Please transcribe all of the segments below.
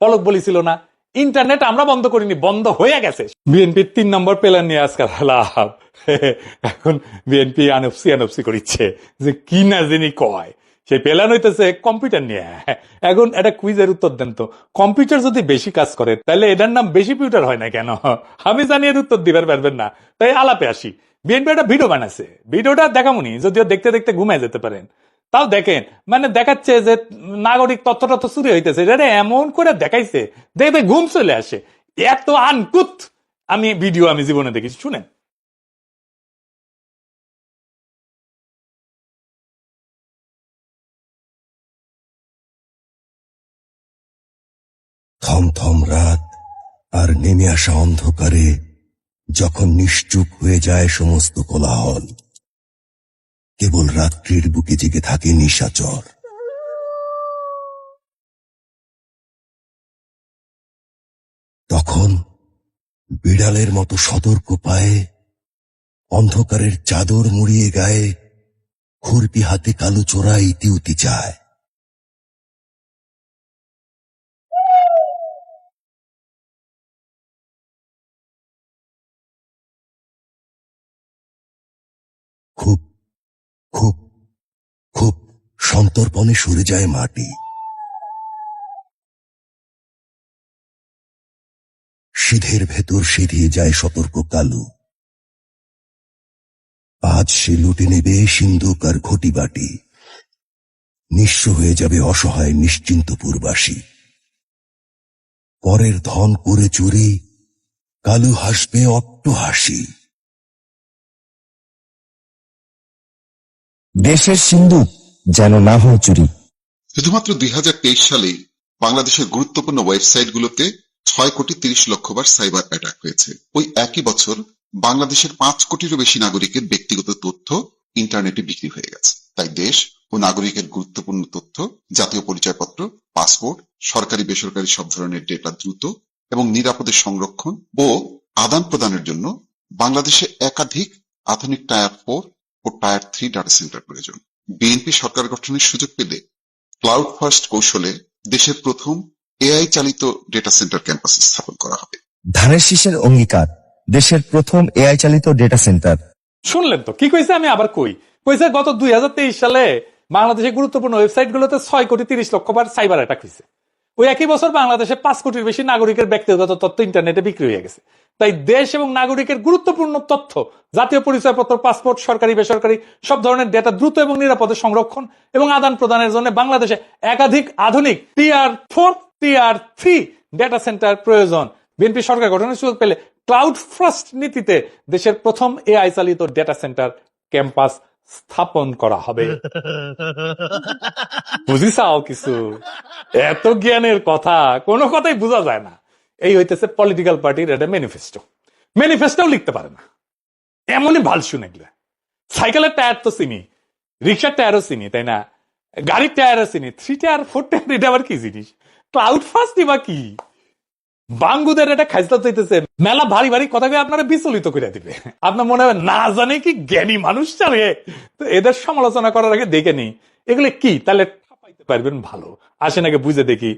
পলক বলেছিল না ইন্টারনেট আমরা বন্ধ করিনি, বন্ধ হয়ে গেছে। বিএনপির 3 নম্বর প্ল্যান নিয়ে আজকাল লাভ। এখন বিএনপি আনফসি আনফসি করিচ্ছে যে কি না যিনি কয় সেই প্ল্যান হইতেছে কম্পিউটার নিয়ে। এখন একটা কুইজের উত্তর দেন তো, কম্পিউটার যদি বেশি কাজ করে তাহলে এটার নাম বেশি পিউটার হয় না কেন? আমি জানি এর উত্তর দিবার পারবেন না, তাই আলাপে আসি। বিএনপি একটা ভিডিও বানাচ্ছে, ভিডিওটা দেখামুনি, যদিও দেখতে দেখতে ঘুমায় যেতে পারেন, তাও দেখেন। মানে দেখাচ্ছে যে নাগরিক তথ্য তথ্য চুরি হইতেছে, এটা এমন করে দেখাইছে দেখবে ঘুম চলে আসে। এত আনকুত আমি ভিডিও আমি জীবনে দেখেছি, শুনেন। থমথম রাত আর নেমে আসা অন্ধকারে যখন নিশ্চুপ হয়ে যায় সমস্ত কোলাহল, কেবল রাত্রির বুকে জেগে থাকে নিশাচর। তখন বিড়ালের মতো সতর্ক পায়ে অন্ধকারের চাদর মুড়িয়ে গায়ে খুরপি হাতে কালো চোরা ইতিউতি চায়। খুব খুব খুব সন্তর্পণে সরে যায় মাটি। সিধের ভেতর সিধিয়ে যায় সতর্ক কালু। আজ সে লুটে নেবে সিন্ধুক আর ঘটি বাটি, নিঃস্ব হয়ে যাবে অসহায় নিশ্চিন্তপুরবাসী। পরের ধন করে চুরি কালু হাসবে অট্ট হাসি। দেশের সিন্ধুক যেন না হয় চুরি। শুধুমাত্র 2023 সালে বাংলাদেশের গুরুত্বপূর্ণ ওয়েবসাইটগুলোতে 6,30,00,000 বার সাইবার অ্যাটাক হয়েছে। ওই একই বছর বাংলাদেশের 5 কোটিরও বেশি নাগরিকের ব্যক্তিগত তথ্য ইন্টারনেটে বিক্রি হয়ে গেছে। তাই দেশ ও নাগরিকের গুরুত্বপূর্ণ তথ্য, জাতীয় পরিচয়পত্র, পাসপোর্ট, সরকারি বেসরকারি সব ধরনের ডেটা দ্রুত এবং নিরাপদে সংরক্ষণ ও আদান প্রদানের জন্য বাংলাদেশে একাধিক আধুনিক টায়ার 4 ও টায়ার 3 ডাটা সেন্টার প্রয়োজন। বিএনপি সরকার গঠনের সুযোগ পেলে ক্লাউড ফার্স্ট কৌশলে দেশের প্রথম এআই চালিত ডেটা সেন্টার ক্যাম্পাস স্থাপন করা হবে। ধানের শীষের অঙ্গীকার, দেশের প্রথম এআই চালিত ডেটা সেন্টার। শুনলেন তো কি কইছে? আমি আবার কইছে গত 2023 সালে বাংলাদেশের গুরুত্বপূর্ণ ওয়েবসাইট গুলোতে 6,30,00,000 বার সাইবার অ্যাটাক হয়েছে। ওই একই বছর বাংলাদেশে 5 কোটির বেশি নাগরিকের ব্যক্তিগত তথ্য ইন্টারনেটে বিক্রি হয়ে গেছে। তাই দেশ এবং নাগরিকের গুরুত্বপূর্ণ তথ্য, জাতীয় পরিচয়পত্র, পাসপোর্ট, সরকারি বেসরকারি সব ধরনের ডেটা দ্রুত এবং নিরাপদে সংরক্ষণ এবং আদান প্রদানের জন্য বাংলাদেশে একাধিক আধুনিক টিআর 4 টিআর 3 ডেটা সেন্টার প্রয়োজন। বিএনপি সরকার গঠনের সুযোগ পেলে ক্লাউড ফার্স্ট নীতিতে দেশের প্রথম এআই চালিত ডেটা সেন্টার ক্যাম্পাস স্থাপন করা হবে। বুঝিসাও কিছু? এত জ্ঞানের কথা, কোনো কথাই বোঝা যায় না। এই হইতেছে পলিটিক্যাল পার্টির একটা ম্যানিফেস্টো। ম্যানিফেস্টোও লিখতে পারে না, এমনই ভাল শুনে গেলে। সাইকেলের টায়ার তো চিনি, রিক্সার টায়ারও চিনি, তাই না? গাড়ির টায়ারও চিনি, 3 টায়ার 4 টায়ার এটা আবার কি জিনিস? ক্লাউড ফার্স্ট বা কি? বাঙ্গুদের এটা খাইতে চাইতেছে মেলা ভারী ভারী কথা আপনারা বিচলিত করে দিবে। আপনার মনে হয় না জানে কি জ্ঞানী মানুষ জানে। তো এদের সমালোচনা করার আগে দেখে নি এগুলো কি, তাহলে পাইতে পারবেন ভালো। আসেন আগে বুঝে দেখি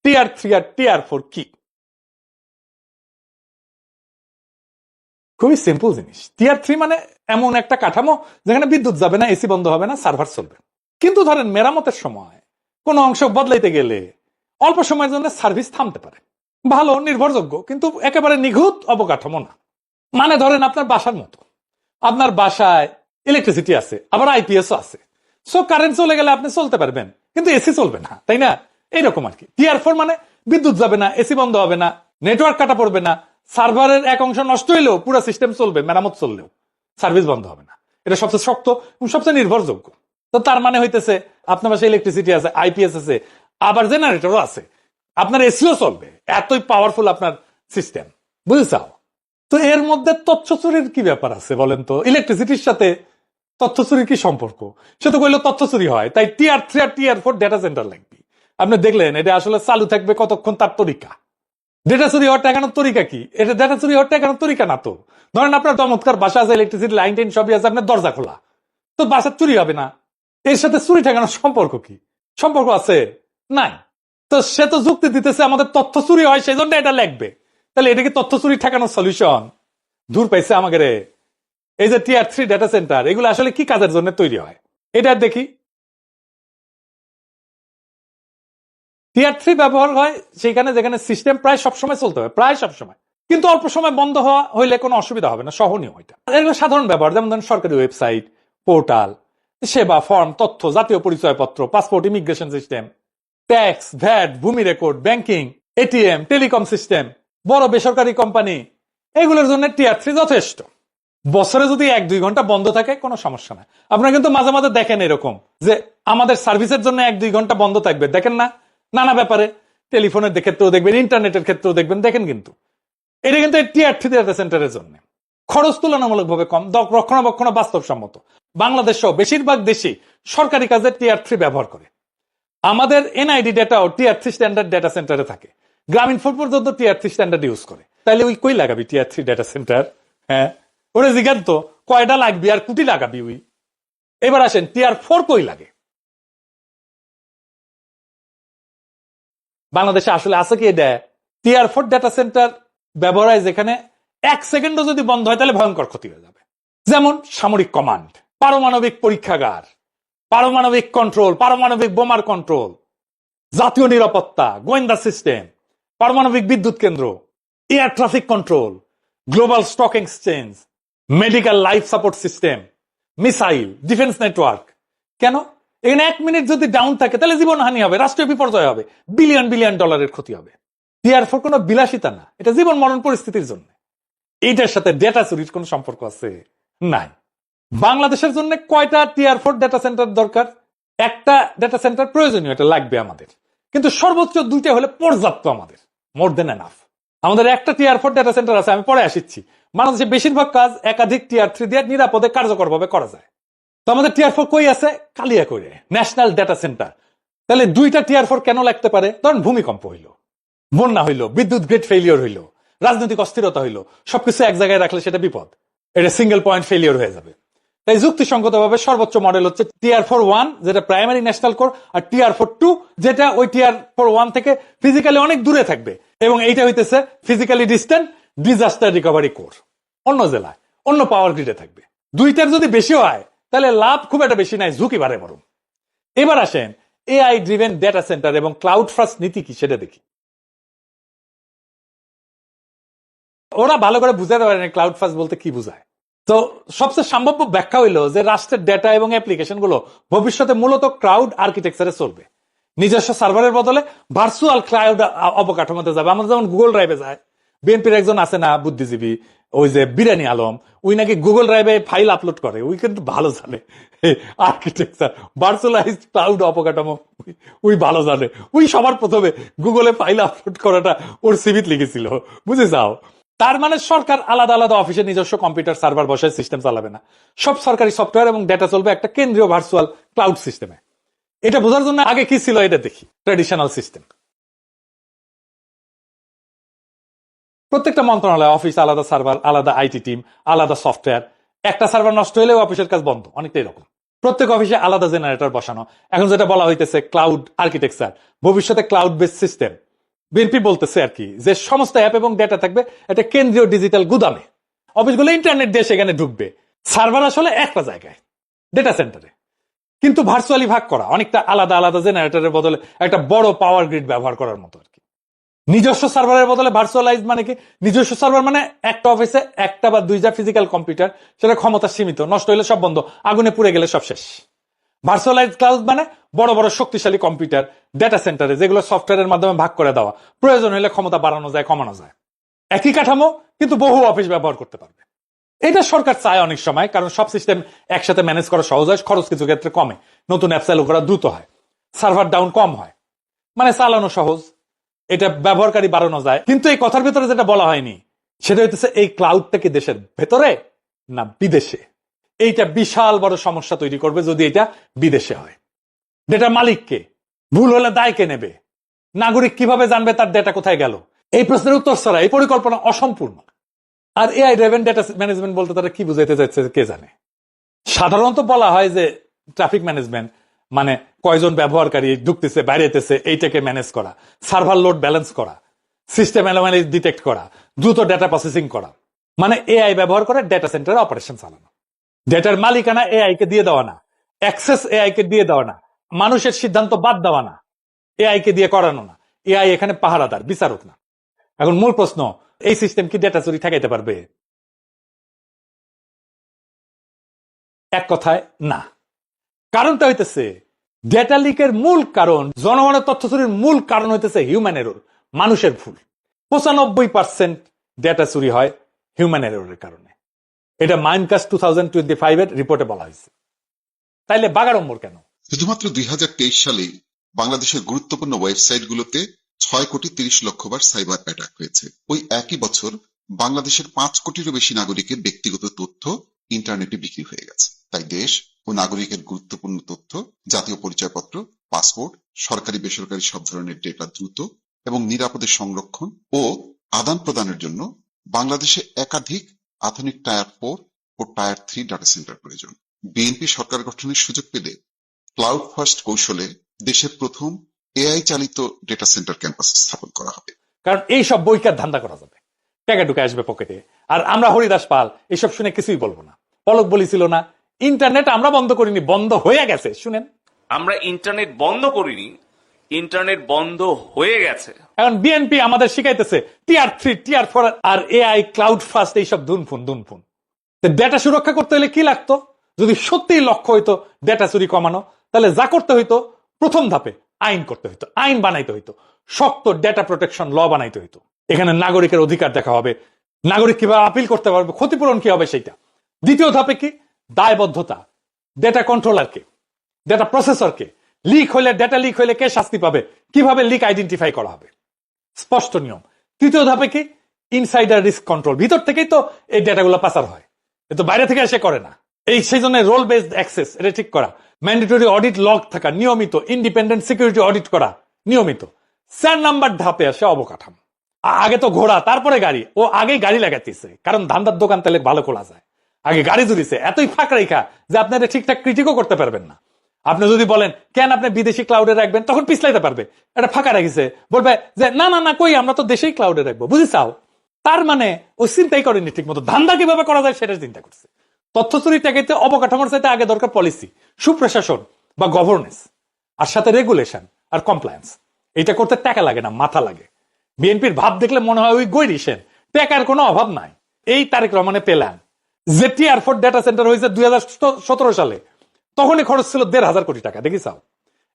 টিআর 3 আর টিআর 4 কি। খুবই সিম্পল জিনিস। টিআর 3 মানে এমন একটা কাঠামো যেখানে বিদ্যুৎ যাবে না, এসি বন্ধ হবে না, সার্ভার চলবে। কিন্তু ধরেন মেরামতের সময় কোন অংশ বদলাইতে গেলে অল্প সময়ের জন্য সার্ভিস থামতে পারে। ভালো, নির্ভরযোগ্য, কিন্তু একেবারে নিখুঁত অবকাঠামো না। মানে ধরেন আপনার বাসার মতো, আপনার বাসায় ইলেকট্রিসিটি আছে, আবার আইপিএসও আছে। সো কারেন্ট চলে গেলে আপনি চলতে পারবেন, কিন্তু এসি চলবে না, তাই না? এইরকম আর কি। টিআর 4 মানে বিদ্যুৎ যাবে না, এসি বন্ধ হবে না, নেটওয়ার্ক কাটা পড়বে না, সার্ভারের এক অংশ নষ্ট হইলেও পুরো সিস্টেম চলবে, মেরামত চললেও সার্ভিস বন্ধ হবে না। এটা সবচেয়ে শক্ত এবং সবচেয়ে নির্ভরযোগ্য। তো তার মানে হইতেছে আপনার বাসায় ইলেকট্রিসিটি আছে, আইপিএস আছে, আবার জেনারেটরও আছে, আপনার এসিও চলবে, এতই পাওয়ারফুল আপনার সিস্টেম। বুঝেছাও? তো এর মধ্যে তথ্য চুরির কি ব্যাপার আছে বলেন তো? ইলেকট্রিসিটির সাথে তথ্য চুরির কি সম্পর্ক? সে তো কইলো তথ্য চুরি হয়, তাই টিআর 3 আর টিআর 4 ডেটা সেন্টার লাগবে। আপনি দেখলেন এটা আসলে চালু থাকবে কতক্ষণ তার তরিকা। ডেটা চুরি হওয়ার টাকানোর তরিকা কি? এটা ডেটা চুরি হওয়ার টাকানোর তরিকা না তো। ধরেন আপনার চমৎকার বাসা আছে, ইলেকট্রিসিটি লাইন টাইন সবই আছে, আপনার দরজা খোলা, তো বাসা চুরি হবে না। এর সাথে চুরি ঠেকানোর সম্পর্ক কি? সম্পর্ক আছে? নাই। তো সে তো যুক্তি দিতেছে আমাদের তথ্য চুরি হয় সেই জন্য এটা লাগবে। তাহলে এটা কি তথ্য চুরি ঠেকানোর সলিউশন? দূর পাইছে আমাকে রে। এই যে টিয়ার 3 ডেটা সেন্টার, এগুলো আসলে কি কাজের জন্য তৈরি হয় এটা দেখি। টিয়ার 3 ব্যবহার হয় সেখানে যেখানে সিস্টেম প্রায় সবসময় চলতে হবে, প্রায় সবসময়, কিন্তু অল্প সময় বন্ধ হওয়া হইলে কোনো অসুবিধা হবে না, সহনীয় এটা। এগুলো সাধারণ ব্যবহার, যেমন ধরেন সরকারি ওয়েবসাইট, পোর্টাল, সেবা, ফর্ম, তথ্য, জাতীয় পরিচয়পত্র, passport, immigration system, tax, VAT, ভূমি record, banking, ATM, telecom system, বড় বেসরকারি কোম্পানি, এগুলোর জন্য টিয়ার 3 যথেষ্ট। বছরে যদি 1-2 ঘন্টা বন্ধ থাকে কোনো সমস্যা নাই। আপনারা কিন্তু মাঝে মাঝে দেখেন এরকম যে আমাদের সার্ভিসের জন্য 1-2 ঘন্টা বন্ধ থাকবে, দেখেন না? নানা ব্যাপারে, টেলিফোনের ক্ষেত্রেও দেখবেন, ইন্টারনেটের ক্ষেত্রেও দেখবেন, দেখেন। কিন্তু এটা কিন্তু টিয়ার 3 ডেটা সেন্টারের জন্য খরচ তুলনামূলকভাবে কম, রক্ষণাবেক্ষণ বাস্তবসম্মত। বাংলাদেশ সহ বেশিরভাগ দেশই সরকারি কাজে টিয়ার 3 ব্যবহার করে। আমাদের এনআইডি ডেটাও টিয়ার 3 স্ট্যান্ডার্ড ডেটা সেন্টারে থাকে। গ্রামীণ ফোন পর্যন্ত টিয়ার 3 স্ট্যান্ডার্ড ইউজ করে। তাহলে ওই কই লাগাবি টিয়ার 3 ডেটা সেন্টার? হ্যাঁ, ওরে জিজ্ঞান তো কয়টা লাগবি আর কুটি লাগাবি ওই। এবার আসেন টিয়ার 4 কই লাগে? বাংলাদেশে আসলে আছে কি এটা? টিয়ার 4 ডেটা সেন্টার ব্যবহার হয় যেখানে 1 সেকেন্ডও যদি বন্ধ হয় তাহলে ভয়ঙ্কর ক্ষতি হয়ে যাবে। যেমন সামরিক কমান্ড, পারমাণবিক পরীক্ষাগার, পারমাণবিক কন্ট্রোল, পারমাণবিক বোমার কন্ট্রোল, জাতীয় নিরাপত্তা, গোয়েন্দা সিস্টেম, পারমাণবিক বিদ্যুৎ কেন্দ্র, air traffic control, global stock exchange, medical life support system, missile, defence network. কেন? এখানে 1 মিনিট যদি ডাউন থাকে তাহলে জীবনহানি হবে, রাষ্ট্রীয় বিপর্যয় হবে, বিলিয়ন বিলিয়ন ডলারের ক্ষতি হবে। টিয়ার 4 কোনো বিলাসিতা না, এটা জীবন মরণ পরিস্থিতির জন্য। এইটার সাথে ডেটা চুরির কোনো সম্পর্ক আছে? নাই। বাংলাদেশের জন্য কয়টা টিয়ার 4 ডেটা সেন্টার দরকার? একটা ডেটা সেন্টার প্রয়োজনীয়, এটা লাগবে আমাদের, কিন্তু সর্বোচ্চ 2টা হলে পর্যাপ্ত, আমাদের মোর দেন এনাফ। আমাদের একটা টিয়ার 4 ডেটা সেন্টার আছে, আমি পরে আসিচ্ছি। বাংলাদেশে বেশিরভাগ কাজ একাধিক টিয়ার 3 দিয়ে নিরাপদে কার্যকরভাবে করা যায়। তো আমাদের টিয়ার 4 কই আছে? কালিয়াকৈরে ন্যাশনাল ডেটা সেন্টার। তাহলে 2টা টিয়ার 4 কেন লাগতে পারে? ধরুন ভূমিকম্প হইলো, বন্যা হইলো, বিদ্যুৎ গ্রিড ফেলিওর হইলো, রাজনৈতিক অস্থিরতা হইলো, সবকিছু এক জায়গায় রাখলে সেটা বিপদ, এটা সিঙ্গেল পয়েন্ট ফেলিওর হয়ে যাবে। তাই যুক্তিসঙ্গতভাবে সর্বোচ্চ মডেল হচ্ছে টিয়ার 4-1, যেটা প্রাইমারি ন্যাশনাল কোর, আর টিয়ার 4-2, যেটা ওই টিয়ার 4-1 থেকে ফিজিক্যালি অনেক দূরে থাকবে, এবং এইটা হইতেছে physically distant disaster recovery core, অন্য জেলায়, অন্য পাওয়ার গ্রিডে থাকবে। 2টার যদি বেশি হয় তাহলে লাভ খুব একটা বেশি নাই, ঝুঁকি বাড়ে বরং। এবার আসেন এআই ড্রিভেন ডেটা সেন্টার এবং ক্লাউড ফার্স্ট নীতি কি সেটা দেখি। ওরা ভালো করে বুঝাতে পারেন ক্লাউড ফার্স্ট বলতে কি বুঝায়। তো সবচেয়ে সম্ভাব্য ব্যাখ্যা হইল যে রাষ্ট্রের ডেটা এবং অ্যাপ্লিকেশন গুলো ভবিষ্যতে মূলত ক্লাউড আর্কিটেকচারে চলবে। নিজস্ব সার্ভারের বদলে ভার্চুয়াল ক্লাউড অবকাঠামোতে যাবে। আমাদের যেমন গুগল ড্রাইভে যায়। বিএনপির একজন আছে না বুদ্ধিজীবী, ওই যে বিরানি আলম, ওই নাকি গুগল ড্রাইভে ফাইল আপলোড করে, ওই কিন্তু ভালো জানে আর্কিটেকচার, ভার্চুয়ালাইজড ক্লাউড অবকাঠামো, ওই ভালো জানে। ওই সবার প্রথমে গুগলে ফাইল আপলোড করাটা ওর সিভিত লিখেছিল, বুঝে যাও। তার মানে সরকার আলাদা আলাদা অফিসে নিজস্ব কম্পিউটার সার্ভার বসায় সিস্টেম চালাবে না, সব সরকারি সফটওয়্যার এবং ডেটা চলবে একটা কেন্দ্রীয় ভার্চুয়াল ক্লাউড সিস্টেমে। এটা বোঝার জন্য আগে কি ছিল এটা দেখি। ট্র্যাডিশনাল সিস্টেম, প্রত্যেকটা মন্ত্রণালয়, অফিস আলাদা সার্ভার, আলাদা আইটি টিম, আলাদা সফটওয়্যার। একটা সার্ভার নষ্ট হলেও অফিসের কাজ বন্ধ, অনেকটা এরকম। প্রত্যেক অফিসে আলাদা জেনারেটর বসানো। এখন যেটা বলা হইতেছে ক্লাউড আর্কিটেকচার, ভবিষ্যতে ক্লাউড বেস সিস্টেম। বিএনপি বলতেছে আর কি যে সমস্ত অ্যাপ এবং ডেটা থাকবে একটা কেন্দ্রীয় ডিজিটাল গুদামে, অফিসগুলো ইন্টারনেট দিয়ে সেখানে ঢুকবে। সার্ভার আসলে একটা জায়গায় ডেটা সেন্টারে, কিন্তু ভার্চুয়ালি ভাগ করা, অনেকটা আলাদা আলাদা জেনারেটরের বদলে একটা বড় পাওয়ার গ্রিড ব্যবহার করার মতো আর কি। নিজস্ব সার্ভারের বদলে ভার্চুয়ালাইজ মানে কি? নিজস্ব সার্ভার মানে একটা অফিসে একটা বা 2টা ফিজিক্যাল কম্পিউটার, সেটা ক্ষমতা সীমিত, নষ্ট হলে সব বন্ধ, আগুনে পুড়ে গেলে সব শেষ। ভার্চুয়ালাইজ ক্লাউড মানে বড় বড় শক্তিশালী কম্পিউটার ডেটা সেন্টারে, যেগুলো সফটওয়্যারের মাধ্যমে ভাগ করে দেওয়া, প্রয়োজন হলে ক্ষমতা বাড়ানো যায়, কমানো যায়। একই কাঠামো কিন্তু বহু অফিস ব্যবহার করতে পারবে। এটা সরকার চায় অনেক সময়, কারণ সব সিস্টেম একসাথে ম্যানেজ করা সহজ হয়, খরচ কিছু ক্ষেত্রে কমে, নতুন অ্যাপ চালু করা দ্রুত হয়, সার্ভার ডাউন কম হয়, মানে চালানো সহজ, এটা ব্যবহারকারী বাড়ানো যায়। কিন্তু এই কথার ভেতরে যেটা বলা হয়নি সেটা হইতেছে এই ক্লাউডটা কি দেশের ভেতরে না বিদেশে? এইটা বিশাল বড় সমস্যা তৈরি করবে যদি এটা বিদেশে হয়। ডেটার মালিককে, ভুল হলে দায় কে নেবে, নাগরিক কিভাবে জানবে তার ডেটা কোথায় গেল? এই প্রশ্নের উত্তর ছাড়া এই পরিকল্পনা অসম্পূর্ণ। আর এআই ড্রিভেন ডেটা ম্যানেজমেন্ট বলতে তারা কি বুঝাইতে চাইছে কে জানে। সাধারণত বলা হয় যে ট্রাফিক ম্যানেজমেন্ট, মানে কয়জন ব্যবহারকারী ঢুকতেছে বাইরেতেছে এইটাকে ম্যানেজ করা, সার্ভার লোড ব্যালেন্স করা, সিস্টেম অ্যানোমালি ডিটেক্ট করা, দ্রুত ডেটা প্রসেসিং করা, মানে এআই ব্যবহার করে ডেটা সেন্টারে অপারেশন চালানো। ডেটার মালিকানা এআই কে দিয়ে দেওয়া না, অ্যাক্সেস এআই কে দিয়ে দেওয়া না, মানুষের সিদ্ধান্ত বাদ দেওয়া না, এআই কে দিয়ে করানো না। এআই এখানে পাহারাদার, বিচারক না। এখন মূল প্রশ্ন, এই সিস্টেম কি ডেটা চুরি ঠেকাইতে পারবে? এক কথায় না। কারণটা হইতেছে ডেটা লিকের মূল কারণ, জনগণের তথ্য চুরির মূল কারণ হইতেছে হিউম্যান এরর, মানুষের ভুল। 95% ডেটা চুরি হয় হিউম্যান এররের কারণে। এটা মাইনকাস্ট 2025 এর রিপোর্টে বলা হয়েছে। তাইলে বাগাড়ম্বর কেন? শুধুমাত্র 2023 সালে বাংলাদেশের গুরুত্বপূর্ণ ওয়েবসাইটগুলোতে 6,30,00,000 বার সাইবার অ্যাটাক হয়েছে। ওই একই বছর বাংলাদেশের 5 কোটিরও বেশি নাগরিকের ব্যক্তিগত তথ্য ইন্টারনেটে বিক্রি হয়ে গেছে। তাই দেশ ও নাগরিকের গুরুত্বপূর্ণ তথ্য, জাতীয় পরিচয়পত্র, পাসপোর্ট, সরকারি বেসরকারি সব ধরনের ডেটা দ্রুত এবং নিরাপদে সংরক্ষণ ও আদান প্রদানের জন্য বাংলাদেশে একাধিক আধুনিক টায়ার 4 ও টায়ার 3 ডাটা সেন্টার প্রয়োজন। বিএনপি সরকার গঠনের সুযোগ পেলে ক্লাউড ফার্স্ট কৌশলে দেশের প্রথম এআই চালিত ডেটা সেন্টার ক্যাম্পাস স্থাপন করা হবে। কারণ এইসব বৈকার ধান্দা করা যাবে, টাকা ঢুকে আসবে পকেটে। আর আমরা হরিদাস পাল এসব শুনে কিছুই বলবো না। পলক বলেছিল না, ইন্টারনেট আমরা বন্ধ করিনি, বন্ধ হয়ে গেছে। শুনেন, আমরা ইন্টারনেট বন্ধ করিনি, ইন্টারনেট বন্ধ হয়ে গেছে। এখন বিএনপি আমাদের শিখাইতেছে টিআর 3, টিআর 4 আর এআই, ক্লাউড ফার্স্ট, এইসব দুনফুন। ডেটা সুরক্ষা করতে হলে কি লাগতো? যদি সত্যিই লক্ষ্য হইতো ডেটা চুরি কমানো, তাহলে যা করতে হইতো প্রথম ধাপে আইন করতে হইতো, আইন বানাইতে হইতো, শক্ত ডেটা প্রোটেকশন ল বানাইতে হইতো। এখানে নাগরিকের অধিকার দেখা হবে, নাগরিক কিভাবে আপিল করতে পারবে, ক্ষতিপূরণ কি হবে সেইটা। দ্বিতীয় ধাপে কি? দায়বদ্ধতা, ডেটা কন্ট্রোলারকে, ডেটা প্রসেসরকে। লিক হলে, ডেটা লিক হলে কে শাস্তি পাবে, কিভাবে লিক আইডেন্টিফাই করা হবে, স্পষ্ট নিয়ম। তৃতীয় ধাপে কি? Insider risk control. ভিতর থেকেই তো এই ডেটাগুলো পাচার হয়, এ তো বাইরে থেকে এসে করে না। এই সেই জন্য রোল বেসড অ্যাক্সেস এটা ঠিক করা, ম্যান্ডেটরি অডিট লগ থাকা নিয়মিত, ইন্ডিপেন্ডেন্ট সিকিউরিটি অডিট করা নিয়মিত। 4 নাম্বার ধাপে আসে অবকাঠামো। আগে তো ঘোড়া, তারপরে গাড়ি। ও আগেই গাড়ি লাগাইতেছে, কারণ ধান্দার দোকান তাহলে ভালো খোলা যায়। আগে গাড়ি জুড়িছে, এতই ফাঁক রেখা যে আপনি এটা ঠিকঠাক ক্রিটিকও করতে পারবেন না। আপনি যদি বলেন কেন আপনি বিদেশি ক্লাউডে রাখবেন, তখন পিছলাইতে পারবে। এটা ফাঁকা রাখিছে, বলবে যে না না না, কই আমরা তো দেশেই ক্লাউডে রাখবো, বুঝিছাও। তার মানে ও চিন্তাই করেনি ঠিক মতো, ধান্দা কিভাবে করা যায় সেটা চিন্তা করছে। তথ্য চুরি ঠেকাইতে অবকাঠামোর চাইতে আগে দরকার পলিসি, সুপ্রশাসন বা গভর্নেন্স, আর সাথে রেগুলেশন আর কমপ্লায়েন্স। এটা করতে টাকা লাগে না, মাথা লাগে। বিএনপির ভাব দেখলে মনে হয় ওই গৈরিসেন, টাকার কোনো অভাব নাই। এই তারেক রহমানে পেলাম যে টিআর 4 ডেটা সেন্টার হয়েছে 2017 সালে, তখনই খরচ ছিল 1,500 কোটি টাকা, দেখিসাও।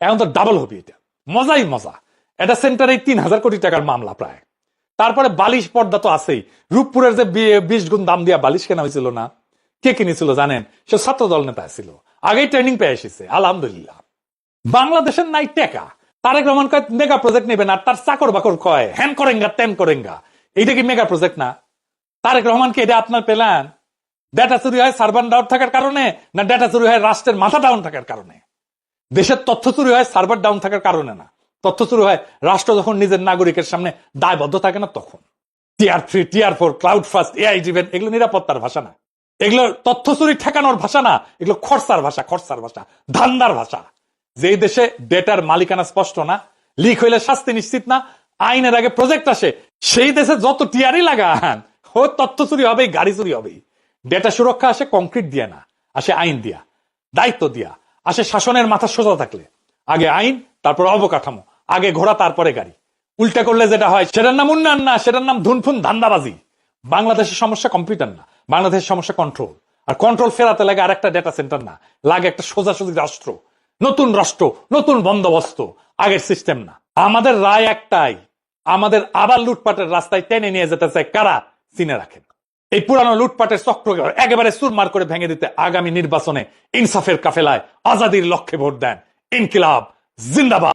এখন তো ডাবল হবে, এটা মজাই মজা। এটা সেন্টারে 3,000 কোটি টাকার মামলা প্রায়। তারপরে বালিশ পর্দা তো আছেই। রূপপুরের যে 20 গুণ দাম দিয়া বালিশ কেনা হয়েছিল না, কে কিনেছিল জানেন? সে ছাত্র দল নেতা ছিল, আগেই ট্রেনিং পেয়ে এসেছে, আলহামদুলিল্লাহ। বাংলাদেশের নাই টেকা। তারেক রহমান কয় মেগা প্রজেক্ট নেবেন, আর তার চাকর বাকর কয় হ্যান করেঙ্গা তেন করেঙ্গা। এইটা কি মেগা প্রজেক্ট না? তারেক রহমান কি এটা আপনার পেলেন? ডেটা চুরি হয় সার্ভার ডাউন থাকার কারণে, না ডেটা চুরি হয় রাষ্ট্রের মাথা ডাউন থাকার কারণে? দেশের তথ্য চুরি হয় সার্ভার ডাউন থাকার কারণে না, তথ্য চুরি হয় রাষ্ট্র যখন নিজের নাগরিকের সামনে দায়বদ্ধ থাকে না তখন। TR 3, TR 4, cloud first, AI driven, এগুলো নিরাপত্তার ভাষা না, এগুলো তথ্য চুরি ঠেকানোর ভাষা না, এগুলো খরচার ভাষা, ধান্দার ভাষা। যে দেশে ডেটার মালিকানা স্পষ্ট না, লিক হইলে শাস্তি নিশ্চিত না, আইনের আগে প্রজেক্ট আসে, সেই দেশে যত টিআরই লাগান, ও তথ্য চুরি হবেই, গাড়ি চুরি হবেই। ডেটা সুরক্ষা আসে কংক্রিট দিয়া না, আসে আইন দিয়া, দায়িত্ব দিয়া, আসে শাসনের মাথা সোজা থাকলে। আগে আইন, তারপর অবকাঠামো, আগে ঘোড়া তারপরে গাড়ি। উল্টা করলে যেটা হয় সেটার নাম উন্নয়ন না, সেটার নাম ধুনফুন ধান্দাবাজি। বাংলাদেশের সমস্যা কম্পিউটার না, বাংলাদেশের সমস্যা কন্ট্রোল। আর কন্ট্রোল ফেরাতে লাগে আর একটা ডেটা সেন্টার না, লাগে একটা সোজাসুজি রাষ্ট্র, নতুন রাষ্ট্র, নতুন বন্দোবস্ত, আগের সিস্টেম না। আমাদের রায় একটাই, আমাদের আবার লুটপাটের রাস্তায় টেনে নিয়ে যেতে চায় কারা, চিনে রাখেন। এই পুরানো লুটপাটের চক্র একেবারে চুরমার করে ভেঙে দিতে আগামী নির্বাচনে ইনসাফের কাফেলায় আজাদির লক্ষ্যে ভোট দেন। ইনকিলাব জিন্দাবাদ।